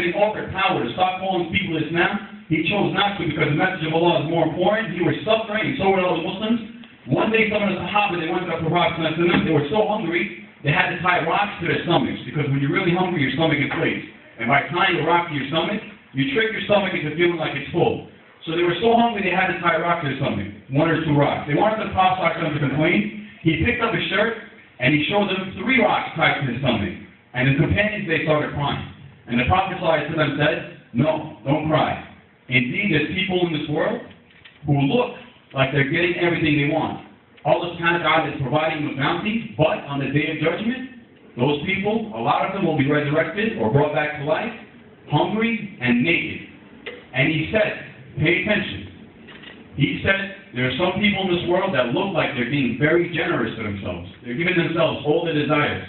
He offered power to stop calling people Islam. He chose not to because the message of Allah is more important. He was suffering, and so were all the Muslims. One day, some of the Sahaba, they went up to rocks, and they were so hungry, they had to tie rocks to their stomachs, because when you're really hungry, your stomach inflates. And by tying a rock to your stomach, you trick your stomach into feeling like it's full. So they were so hungry, they had to tie a rock to their stomach, 1 or 2 rocks. They wanted the Prophet to complain. He picked up his shirt, and he showed them 3 rocks tied to his stomach. And his companions, they started crying. And the Prophet to them said, "No, don't cry. Indeed, there's people in this world who look like they're getting everything they want. Allah subhanahu wa ta'ala is providing them bounty, but on the day of judgment, those people, a lot of them will be resurrected or brought back to life, hungry and naked." And he said, pay attention. He said, there are some people in this world that look like they're being very generous to themselves. They're giving themselves all their desires.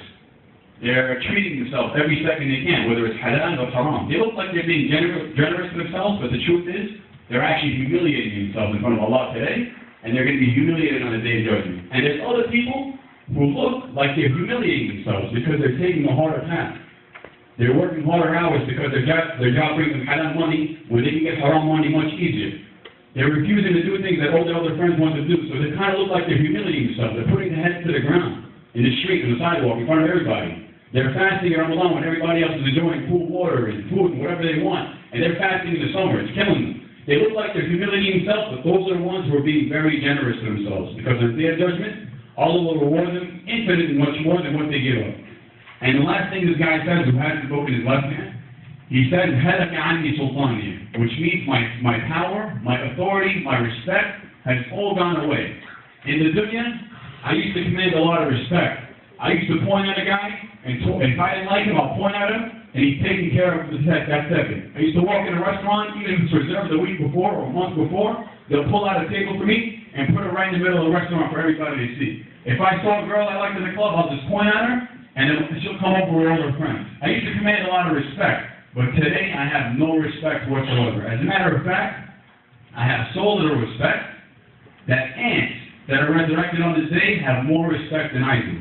They're treating themselves every second they can, whether it's halal or haram. They look like they're being generous to themselves, but the truth is, they're actually humiliating themselves in front of Allah today, and they're going to be humiliated on the day of judgment. And there's other people who look like they're humiliating themselves because they're taking a harder path. They're working harder hours because their job brings them halal money when they can get haram money much easier. They're refusing to do things that all their other friends want to do, so they kind of look like they're humiliating themselves. They're putting their heads to the ground, in the street, in the sidewalk, in front of everybody. They're fasting in Ramadan when everybody else is enjoying cool water and food and whatever they want, and they're fasting in the summer. It's killing them. They look like they're humiliating themselves, but those are the ones who are being very generous to themselves, because on their judgment, Allah will reward them infinitely much more than what they give up. And the last thing this guy says, who has the book in his left hand, he said, "Halaka anni sultani," which means my power, my authority, my respect has all gone away. In the dunya, I used to command a lot of respect. I used to point at a guy, and if I didn't like him, I'll point at him, and he's taking care of that second. I used to walk in a restaurant, even if it's reserved the week before or a month before, they'll pull out a table for me and put it right in the middle of the restaurant for everybody to see. If I saw a girl I liked in the club, I'll just point at her, and then she'll come over with all her friends. I used to command a lot of respect, but today I have no respect whatsoever. As a matter of fact, I have so little respect that ants that are resurrected on this day have more respect than I do.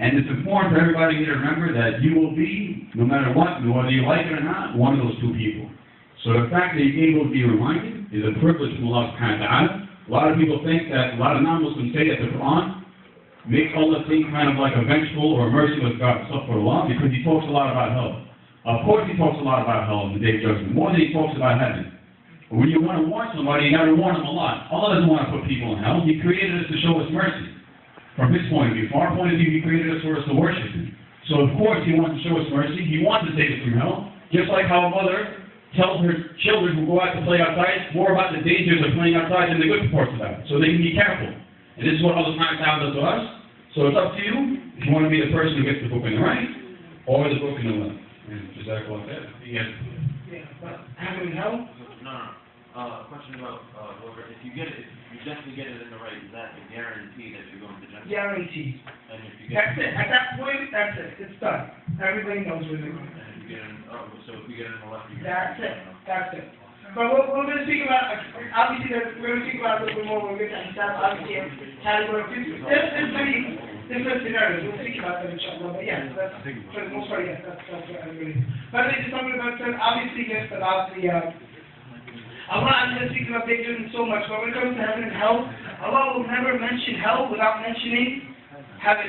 And it's important for everybody here to remember that you will be, no matter what, whether you like it or not, one of those 2 people. So the fact that you're able to be reminded is a privilege from Allah subhanahu wa ta'ala. A lot of people think that, a lot of non-Muslims say that the Quran makes Allah seem kind of like a vengeful or merciless God, Allah, because he talks a lot about hell. Of course he talks a lot about hell in the day of judgment, more than he talks about heaven. But when you want to warn somebody, you got to warn them a lot. Allah doesn't want to put people in hell. He created us to show us mercy. From his point of view. From our point of view, he created us for us to worship him. So of course he wants to show us mercy. He wants to save us from hell. Just like how a mother tells her children who go out to play outside more about the dangers of playing outside than the good parts about it. So they can be careful. And this is what Allah does to us. So it's up to you if you want to be the person who gets the book in the right or the book in the left. And just like what that. Yes. Yeah, but having hell? No. Question about whoever, if you definitely get it in the right, is that a guarantee that you're going to Jannah? Guaranteed. And if you get That's it. At that point, that's it. It's done. Everybody knows where they're going. And if you get in, so if you get in the left, you're That's it. That's it. But we're going to speak about, obviously, we're going to speak about a little bit more when we get to that, obviously, category of people. There's many different scenarios. We'll speak about them, inshallah. But yes, that's, for the most part, yes, that's what everybody. But there's something about, obviously, yes, but obviously, Allah is speaking about they doing so much, but when it comes to heaven and hell, Allah will never mention hell without mentioning heaven.